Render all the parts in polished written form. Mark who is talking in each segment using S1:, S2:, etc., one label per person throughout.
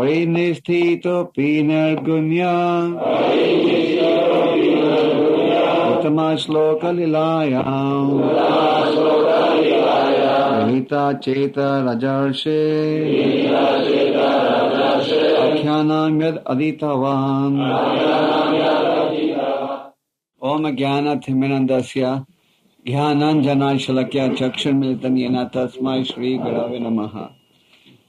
S1: Parinishthitopi nirgunya Uttama shloka lilayam Vihita cheta rajarshe Akhyānam yad aditavan Om Jnana Thimirandasya Jnananjana Shalakya Chakshurmilitam Yena Tasmai Shri Gurave Namaha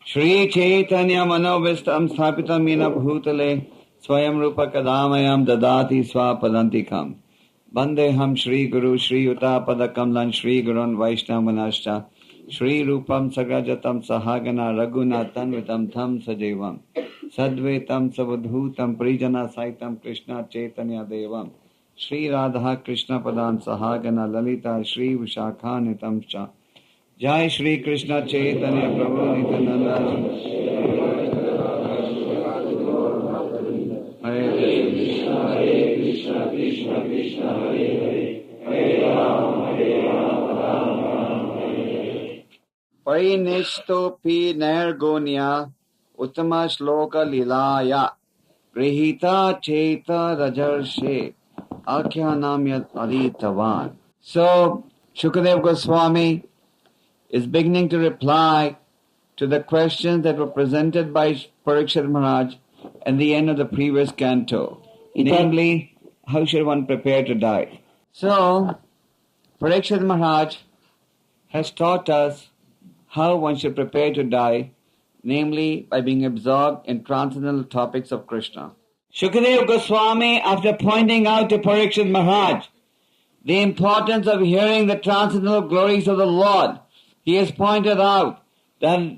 S1: Shri Chaitanya Manovistam Sthapitam Yena Bhutale Swayam Rupa Kadamayam Dadati Swapadantikam Vandeham Shri Guru Shri Yuta Padakamlan Shri Gurun Vaishnavanashta Shri Rupam Sagrajatam Sahagana Raghunathan Vitam Tham Sajevam Sadvetam Savadhutam Prijana Saitam Krishna Chaitanya Devam Shri Radha Krishna Padan Sahagana Lalita Shri Vishakhanitam Cha Jai Shri Krishna Chaitanya Prabhu Nityananda Hare Krishna Krishna Krishna Hare Hare Hare Rama Parinishtopi Nirgunya Uttama Shloka Lilaya Grihita Cheta Rajarshe Akhyānam yad aditavan. So, Shukadeva Goswami is beginning to reply to the questions that were presented by Parikshit Maharaj at the end of the previous canto. Namely, how should one prepare to die? So, Parikshit Maharaj has taught us how one should prepare to die, namely by being absorbed in transcendental topics of Krishna. Shukadeva Goswami, after pointing out to Parikshit Maharaj the importance of hearing the transcendental glories of the Lord, he has pointed out that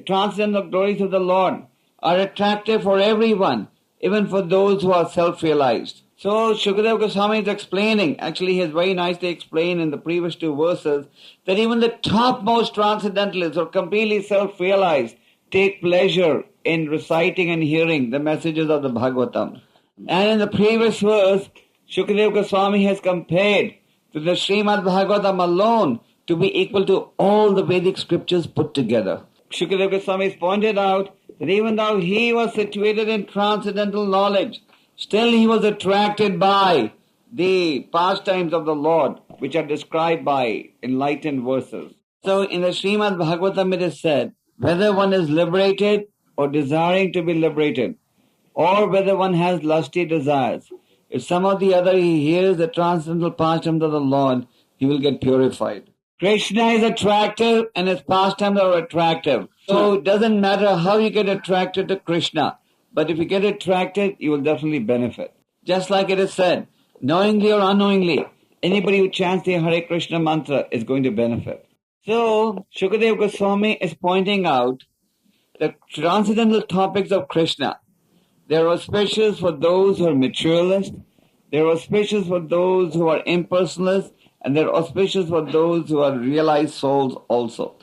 S1: transcendental glories of the Lord are attractive for everyone, even for those who are self-realized. So Shukadeva Goswami is explaining, actually he has very nicely explained in the previous two verses, that even the topmost transcendentalists or completely self-realized take pleasure in reciting and hearing the messages of the Bhagavatam. And in the previous verse, Shukadeva Goswami has compared to the Srimad Bhagavatam alone to be equal to all the Vedic scriptures put together. Shukadeva Goswami has pointed out that even though he was situated in transcendental knowledge, still he was attracted by the pastimes of the Lord, which are described by enlightened verses. So in the Srimad Bhagavatam it is said, whether one is liberated or desiring to be liberated, or whether one has lusty desires, if some of the other he hears the transcendental pastimes of the Lord, he will get purified. Krishna is attractive and his pastimes are attractive. So it doesn't matter how you get attracted to Krishna, but if you get attracted, you will definitely benefit. Just like it is said, knowingly or unknowingly, anybody who chants the Hare Krishna mantra is going to benefit. So, Shukadeva Goswami is pointing out the transcendental topics of Krishna. They are auspicious for those who are materialist, they are auspicious for those who are impersonalist, and they are auspicious for those who are realized souls also.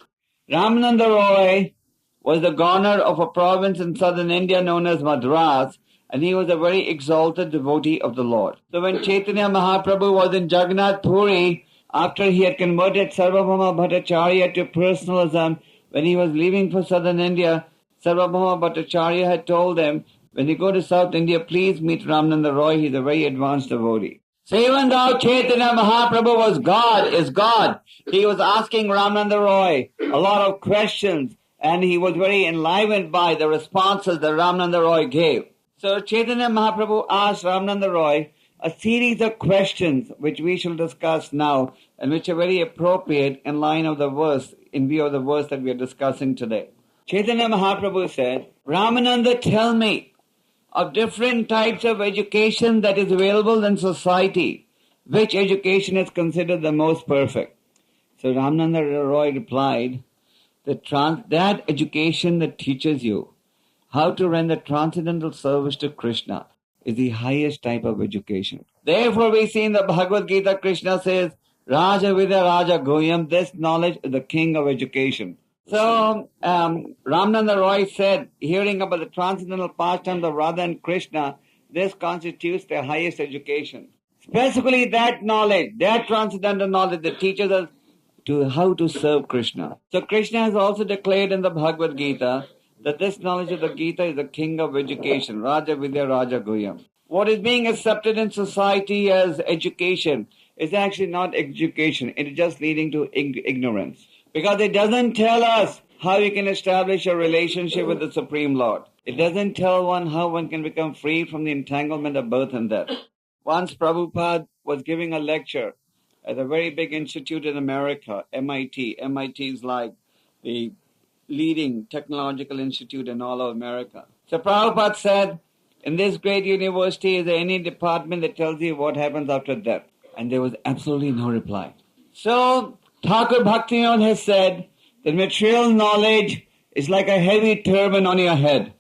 S1: Ramananda Roy was the governor of a province in southern India known as Madras, and he was a very exalted devotee of the Lord. So when Chaitanya Mahaprabhu was in Jagannath Puri, after he had converted Sarvabhauma Bhattacharya to personalism, when he was leaving for southern India, Sarvabhauma Bhattacharya had told him, when you go to South India, please meet Ramananda Roy, he's a very advanced devotee. So even though Chaitanya Mahaprabhu was God, is God, he was asking Ramananda Roy a lot of questions, and he was very enlivened by the responses that Ramananda Roy gave. So Chaitanya Mahaprabhu asked Ramananda Roy a series of questions which we shall discuss now and which are very appropriate in line of the verse, in view of the verse that we are discussing today. Chaitanya Mahaprabhu said, Ramananda, tell me of different types of education that is available in society. Which education is considered the most perfect? So Ramananda Roy replied, that education that teaches you how to render transcendental service to Krishna is the highest type of education. Therefore we see in the Bhagavad Gita, Krishna says, Raja Vidya Raja Goyam, this knowledge is the king of education. So Ramananda Roy said, hearing about the transcendental pastimes of Radha and Krishna, this constitutes the highest education. Specifically that knowledge, that transcendental knowledge that teaches us to how to serve Krishna. So Krishna has also declared in the Bhagavad Gita that this knowledge of the Gita is the king of education, Raja Vidya Raja Guhyam. What is being accepted in society as education is actually not education. It is just leading to ignorance. Because it doesn't tell us how you can establish a relationship with the Supreme Lord. It doesn't tell one how one can become free from the entanglement of birth and death. Once Prabhupada was giving a lecture at a very big institute in America, MIT. MIT is like the leading technological institute in all of America. So Prabhupada said, in this great university, is there any department that tells you what happens after death? And there was absolutely no reply. So Thakur Bhaktivinoda has said that material knowledge is like a heavy turban on your head.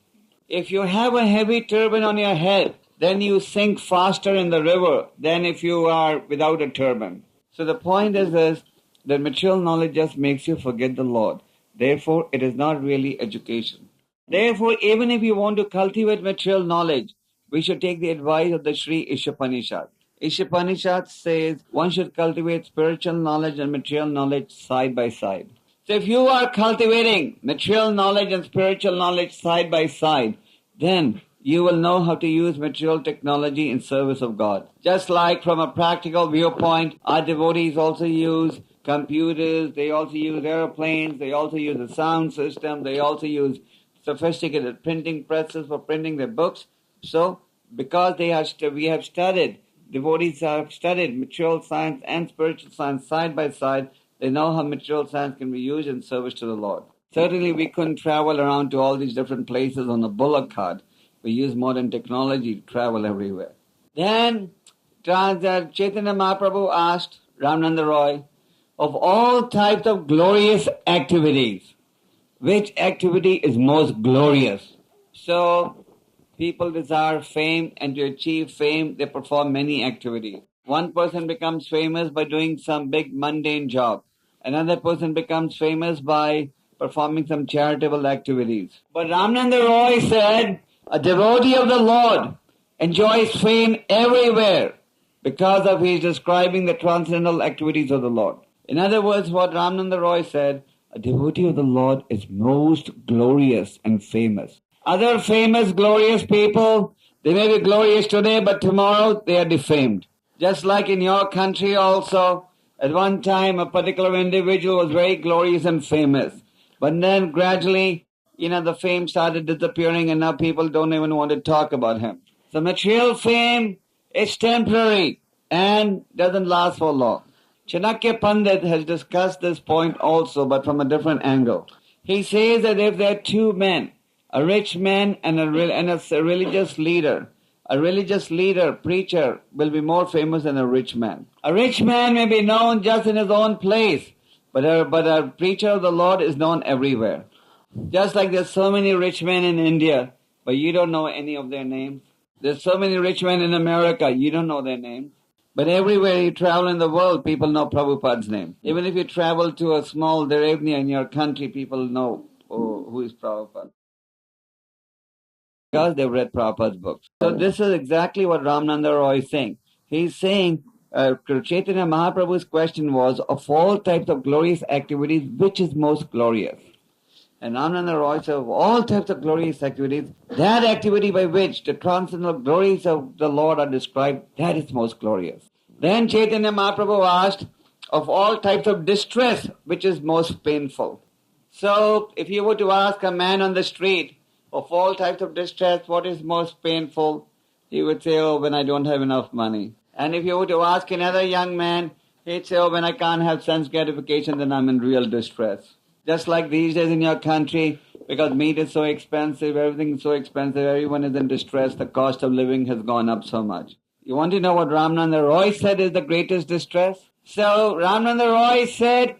S1: If you have a heavy turban on your head, then you sink faster in the river than if you are without a turban. So the point is this, that material knowledge just makes you forget the Lord. Therefore, it is not really education. Therefore, even if you want to cultivate material knowledge, we should take the advice of the Sri Ishopanishad. Ishopanishad says one should cultivate spiritual knowledge and material knowledge side by side. So if you are cultivating material knowledge and spiritual knowledge side by side, then you will know how to use material technology in service of God. Just like from a practical viewpoint, our devotees also use computers, they also use airplanes, they also use a sound system, they also use sophisticated printing presses for printing their books. So, because we have studied, devotees have studied material science and spiritual science side by side, they know how material science can be used in service to the Lord. Certainly we couldn't travel around to all these different places on a bullock cart. We use modern technology to travel everywhere. Then Chaitanya Mahaprabhu asked Ramananda Roy, of all types of glorious activities, which activity is most glorious? So, people desire fame, and to achieve fame, they perform many activities. One person becomes famous by doing some big mundane job. Another person becomes famous by performing some charitable activities. But Ramananda Roy said, a devotee of the Lord enjoys fame everywhere because of his describing the transcendental activities of the Lord. In other words, what Ramananda Roy said, a devotee of the Lord is most glorious and famous. Other famous, glorious people, they may be glorious today, but tomorrow they are defamed. Just like in your country also, at one time a particular individual was very glorious and famous. But then gradually, the fame started disappearing and now people don't even want to talk about him. So material fame is temporary and doesn't last for long. Chanakya Pandit has discussed this point also, but from a different angle. He says that if there are two men, a rich man and a religious leader, a religious leader, preacher, will be more famous than a rich man. A rich man may be known just in his own place, but a preacher of the Lord is known everywhere. Just like there's so many rich men in India, but you don't know any of their names. There's so many rich men in America, you don't know their names. But everywhere you travel in the world, people know Prabhupada's name. Even if you travel to a small Derevnia in your country, people know who is Prabhupada, because they've read Prabhupada's books. So this is exactly what Ramananda Roy is saying. He's saying, Chaitanya Mahaprabhu's question was, of all types of glorious activities, which is most glorious? And Ramananda Roy said, of all types of glorious activities, that activity by which the transcendental glories of the Lord are described, that is most glorious. Then Chaitanya Mahaprabhu asked, of all types of distress, which is most painful? So, if you were to ask a man on the street, of all types of distress, what is most painful? He would say, when I don't have enough money. And if you were to ask another young man, he'd say, when I can't have sense gratification, then I'm in real distress. Just like these days in your country, because meat is so expensive, everything is so expensive, everyone is in distress, the cost of living has gone up so much. You want to know what Ramananda Roy said is the greatest distress? So Ramananda Roy said,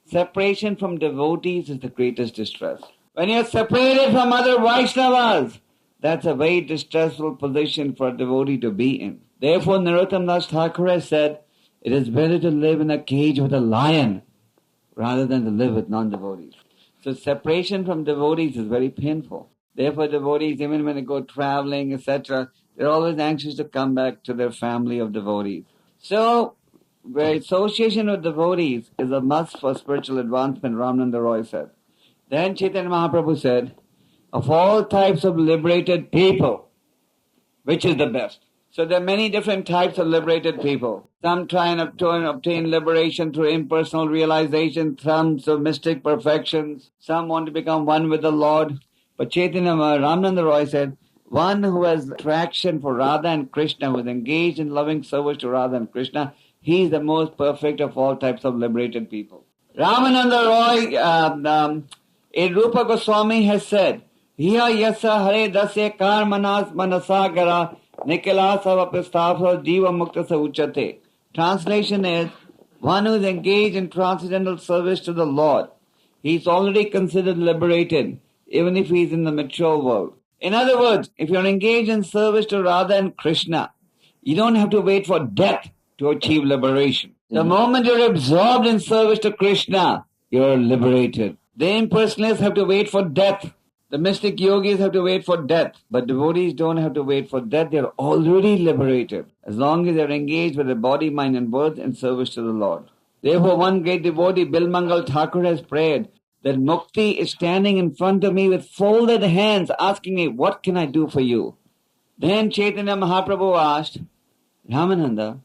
S1: separation from devotees is the greatest distress. When you're separated from other Vaishnavas, that's a very distressful position for a devotee to be in. Therefore, Narottam Das Thakur has said, it is better to live in a cage with a lion rather than to live with non-devotees. So separation from devotees is very painful. Therefore, devotees, even when they go traveling, etc., they're always anxious to come back to their family of devotees. So, the association with devotees is a must for spiritual advancement, Ramananda Roy said. Then Chaitanya Mahaprabhu said, of all types of liberated people, which is the best? So there are many different types of liberated people. Some try and obtain liberation through impersonal realization, some through mystic perfections, some want to become one with the Lord. But Chaitanya Ramananda Roy said, one who has attraction for Radha and Krishna, who is engaged in loving service to Radha and Krishna, he is the most perfect of all types of liberated people. Ramananda Roy, in Rupa Goswami has said, Hiya yasa hare dasya kar manas manasagara nikila savaprastapha jiva mukta sa uchate. Translation is, one who is engaged in transcendental service to the Lord, he is already considered liberated, even if he is in the mature world. In other words, if you are engaged in service to Radha and Krishna, you don't have to wait for death to achieve liberation. The moment you're absorbed in service to Krishna, you're liberated. The impersonalists have to wait for death. The mystic yogis have to wait for death. But devotees don't have to wait for death. They're already liberated, as long as they're engaged with their body, mind and words in service to the Lord. Therefore, one great devotee, Bilmangal Thakur, has prayed that Mukti is standing in front of me with folded hands, asking me, what can I do for you? Then Chaitanya Mahaprabhu asked, Ramananda,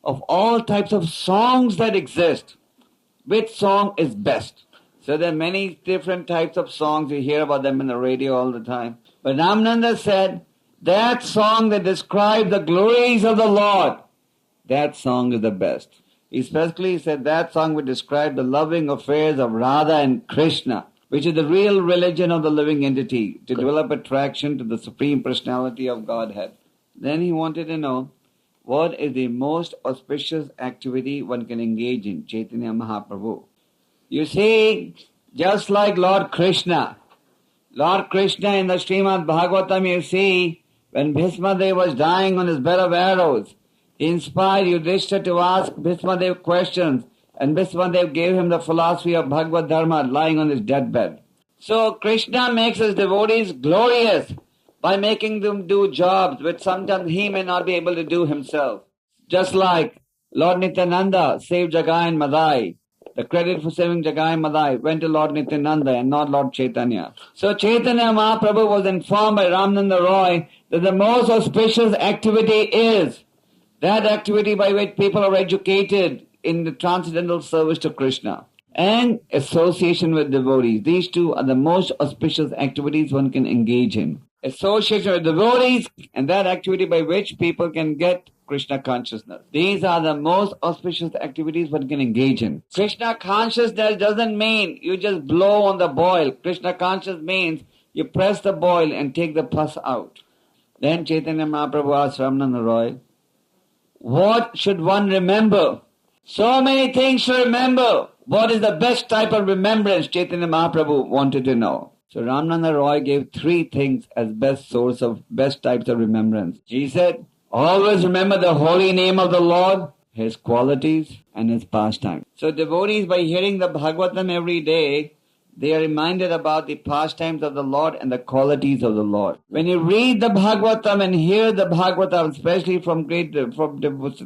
S1: of all types of songs that exist, which song is best? So there are many different types of songs. You hear about them in the radio all the time. But Ramananda said, that song that describes the glories of the Lord, that song is the best. He specifically said that song would describe the loving affairs of Radha and Krishna, which is the real religion of the living entity, to develop attraction to the Supreme Personality of Godhead. Then he wanted to know, what is the most auspicious activity one can engage in? Chaitanya Mahaprabhu. You see, just like Lord Krishna in the Srimad Bhagavatam, you see, when Bhismadev was dying on his bed of arrows, he inspired Yudhishthira to ask Bhismadev questions, and Bhismadev gave him the philosophy of Bhagavad Dharma lying on his deathbed. So Krishna makes his devotees glorious by making them do jobs which sometimes he may not be able to do himself. Just like Lord Nityananda saved Jagai and Madai. The credit for saving Jagai and Madai went to Lord Nityananda and not Lord Chaitanya. So Chaitanya Mahaprabhu was informed by Ramananda Roy that the most auspicious activity is that activity by which people are educated in the transcendental service to Krishna and association with devotees. These two are the most auspicious activities one can engage in. Association with devotees and that activity by which people can get Krishna consciousness. These are the most auspicious activities one can engage in. Krishna consciousness doesn't mean you just blow on the boil. Krishna consciousness means you press the boil and take the pus out. Then Chaitanya Mahaprabhu asked Ramananda Roy, what should one remember? So many things to remember. What is the best type of remembrance? Chaitanya Mahaprabhu wanted to know. So Ramananda Roy gave 3 things as best source of best types of remembrance. He said, always remember the holy name of the Lord, His qualities and His pastime. So devotees, by hearing the Bhagavatam every day, they are reminded about the pastimes of the Lord and the qualities of the Lord. When you read the Bhagavatam and hear the Bhagavatam, especially from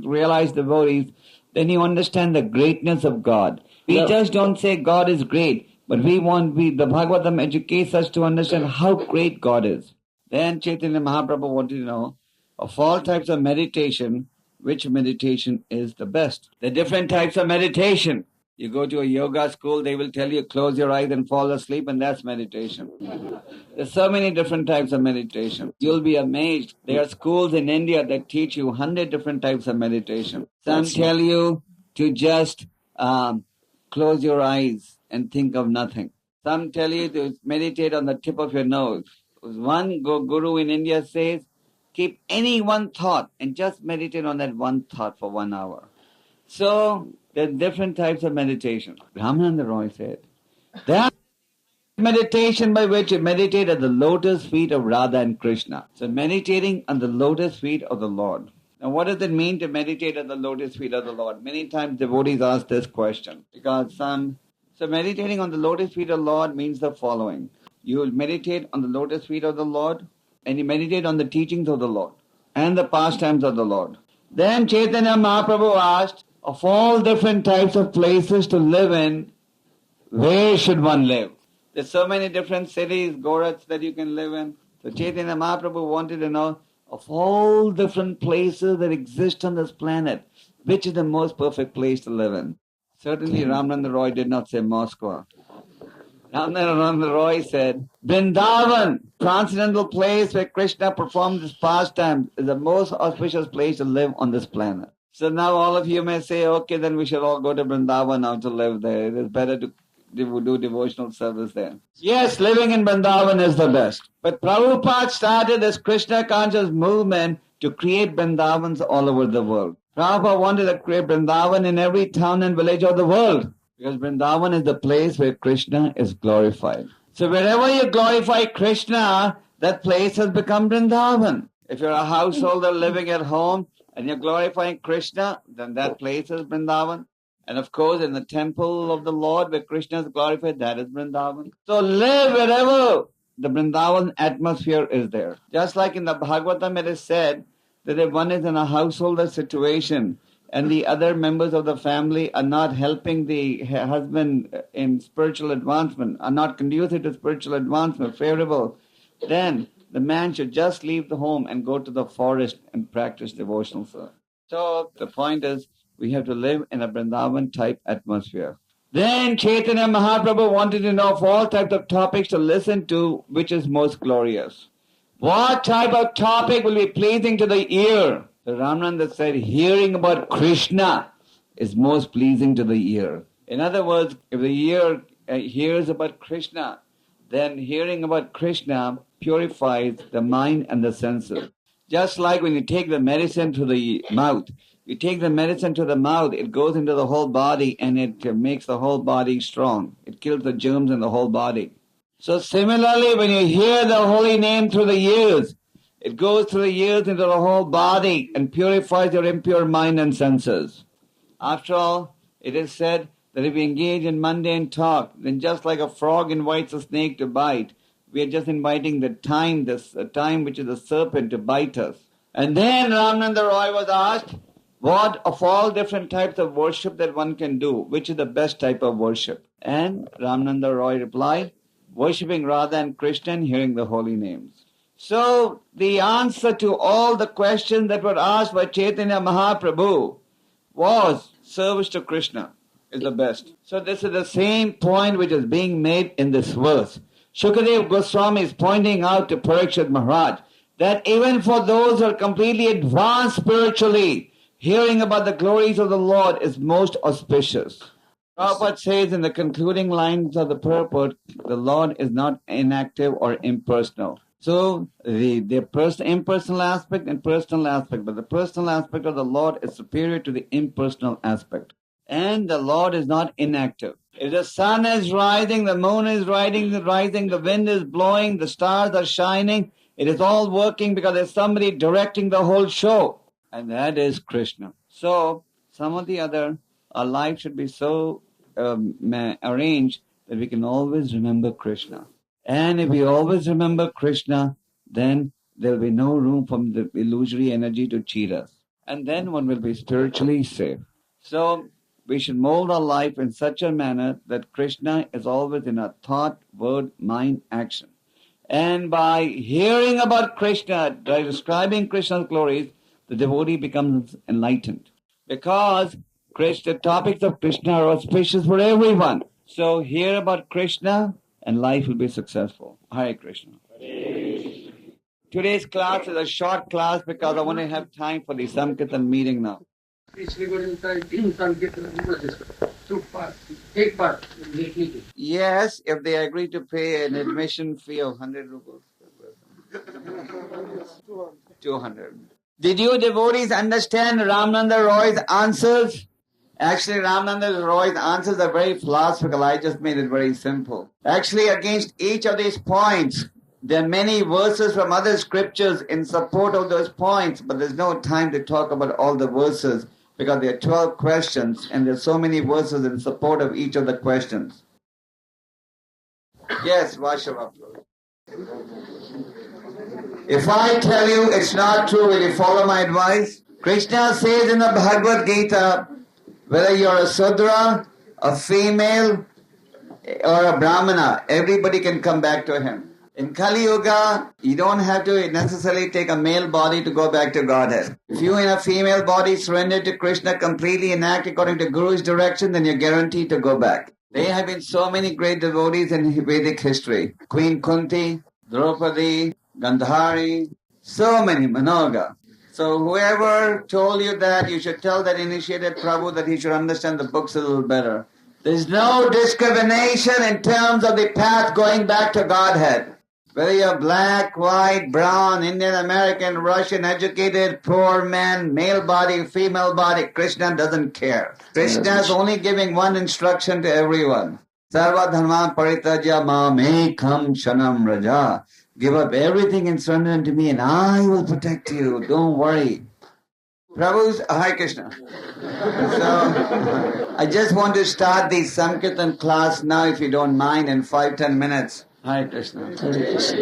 S1: realized devotees, then you understand the greatness of God. We just don't say God is great, but the Bhagavatam educates us to understand how great God is. Then Chaitanya Mahaprabhu wanted to know, of all types of meditation, which meditation is the best? There are different types of meditation. You go to a yoga school, they will tell you close your eyes and fall asleep, and that's meditation. There's so many different types of meditation. You'll be amazed. There are schools in India that teach you 100 different types of meditation. Some tell you to just close your eyes and think of nothing. Some tell you to meditate on the tip of your nose. One guru in India says, keep any one thought and just meditate on that one thought for 1 hour. So, there are different types of meditation. Ramananda Roy said, there is meditation by which you meditate at the lotus feet of Radha and Krishna. So, meditating on the lotus feet of the Lord. Now, what does it mean to meditate at the lotus feet of the Lord? Many times devotees ask this question. So meditating on the lotus feet of the Lord means the following. You will meditate on the lotus feet of the Lord, and you meditate on the teachings of the Lord and the pastimes of the Lord. Then Chaitanya Mahaprabhu asked, of all different types of places to live in, where should one live? There's so many different cities, Gorakhs that you can live in. So Chaitanya Mahaprabhu wanted to know, of all different places that exist on this planet, which is the most perfect place to live in? Certainly Ramananda Roy did not say Moscow. Ramananda Roy said, Vrindavan, transcendental place where Krishna performed his pastimes, is the most auspicious place to live on this planet. So now all of you may say, okay, then we should all go to Vrindavan now to live there. It is better to do devotional service there. Yes, living in Vrindavan is the best. But Prabhupada started this Krishna conscious movement to create Vrindavans all over the world. Prabhupada wanted to create Vrindavan in every town and village of the world. Because Vrindavan is the place where Krishna is glorified. So wherever you glorify Krishna, that place has become Vrindavan. If you're a householder living at home and you're glorifying Krishna, then that place is Vrindavan. And of course, in the temple of the Lord where Krishna is glorified, that is Vrindavan. So live wherever the Vrindavan atmosphere is there. Just like in the Bhagavatam it is said that if one is in a householder situation and the other members of the family are not helping the husband in spiritual advancement, are not conducive to spiritual advancement, favorable, then the man should just leave the home and go to the forest and practice devotional service. So the point is, we have to live in a Vrindavan type atmosphere. Then Chaitanya Mahaprabhu wanted to know of all types of topics to listen to, which is most glorious. What type of topic will be pleasing to the ear? So Ramananda said, hearing about Krishna is most pleasing to the ear. In other words, if the ear hears about Krishna, then hearing about Krishna purifies the mind and the senses. Just like when you take the medicine to the mouth, you take the medicine to the mouth, it goes into the whole body and it makes the whole body strong. It kills the germs in the whole body. So similarly, when you hear the holy name through the ears, it goes through the ears into the whole body and purifies your impure mind and senses. After all, it is said that if we engage in mundane talk, then just like a frog invites a snake to bite, we are just inviting the time which is the serpent to bite us. And then Ramananda Roy was asked, what of all different types of worship that one can do, which is the best type of worship? And Ramananda Roy replied, worshipping Radha and Krishna and hearing the holy names. So the answer to all the questions that were asked by Chaitanya Mahaprabhu was service to Krishna is the best. So this is the same point which is being made in this verse. GKG Goswāmī is pointing out to Parikshit Maharaj that even for those who are completely advanced spiritually, hearing about the glories of the Lord is most auspicious. Prabhupada says in the concluding lines of the purport, the Lord is not inactive or impersonal. So the impersonal aspect and personal aspect, but the personal aspect of the Lord is superior to the impersonal aspect. And the Lord is not inactive. If the sun is rising, the moon is rising, the wind is blowing, the stars are shining, it is all working because there's somebody directing the whole show. And that is Krishna. So, some or the other, our life should be so arranged that we can always remember Krishna. And if we always remember Krishna, then there will be no room for the illusory energy to cheat us. And then one will be spiritually safe. So, we should mold our life in such a manner that Krishna is always in our thought, word, mind, action. And by hearing about Krishna, by describing Krishna's glories, the devotee becomes enlightened. Because the topics of Krishna are auspicious for everyone. So hear about Krishna and life will be successful. Hare Krishna. Today's class is a short class because I want to have time for the Sankirtan meeting now. Yes, if they agree to pay an admission fee of 100 rupees per person. 200. Did you devotees understand Ramananda Roy's answers? Actually, Ramananda Roy's answers are very philosophical. I just made it very simple. Actually, against each of these points, there are many verses from other scriptures in support of those points, but there's no time to talk about all the verses because there are 12 questions and there are so many verses in support of each of the questions. Yes, Vashava. If I tell you it's not true, will you follow my advice? Krishna says in the Bhagavad Gita, whether you're a Sudra, a female, or a Brahmana, everybody can come back to him. In Kali Yuga, you don't have to necessarily take a male body to go back to Godhead. If you in a female body surrender to Krishna completely and act according to Guru's direction, then you're guaranteed to go back. There have been so many great devotees in Vedic history. Queen Kunti, Draupadi, Gandhari, so many, Manoga. So whoever told you that, you should tell that initiated Prabhu that he should understand the books a little better. There's no discrimination in terms of the path going back to Godhead. Whether you're black, white, brown, Indian, American, Russian, educated, poor man, male body, female body, Krishna doesn't care. Krishna is only giving one instruction to everyone. Sarva dharma parityajya mamekam shanam raja. Give up everything and surrender unto me and I will protect you. Don't worry. Prabhu's, Hare Krishna. So, I just want to start the Sankirtan class now, if you don't mind, in 5-10 minutes. Hare Krishna. Hare Krishna.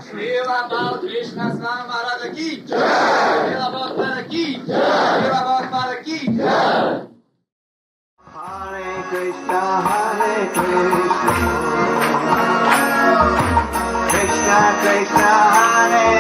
S1: Śrīla Gopāl Kṛṣṇa Goswāmī Mahārājā ki jai. Śrīla Gopāl ki jai. Śrīla Gopāl ki jai. Hare Krishna, Hare Krishna. Krishna Krishna, Hare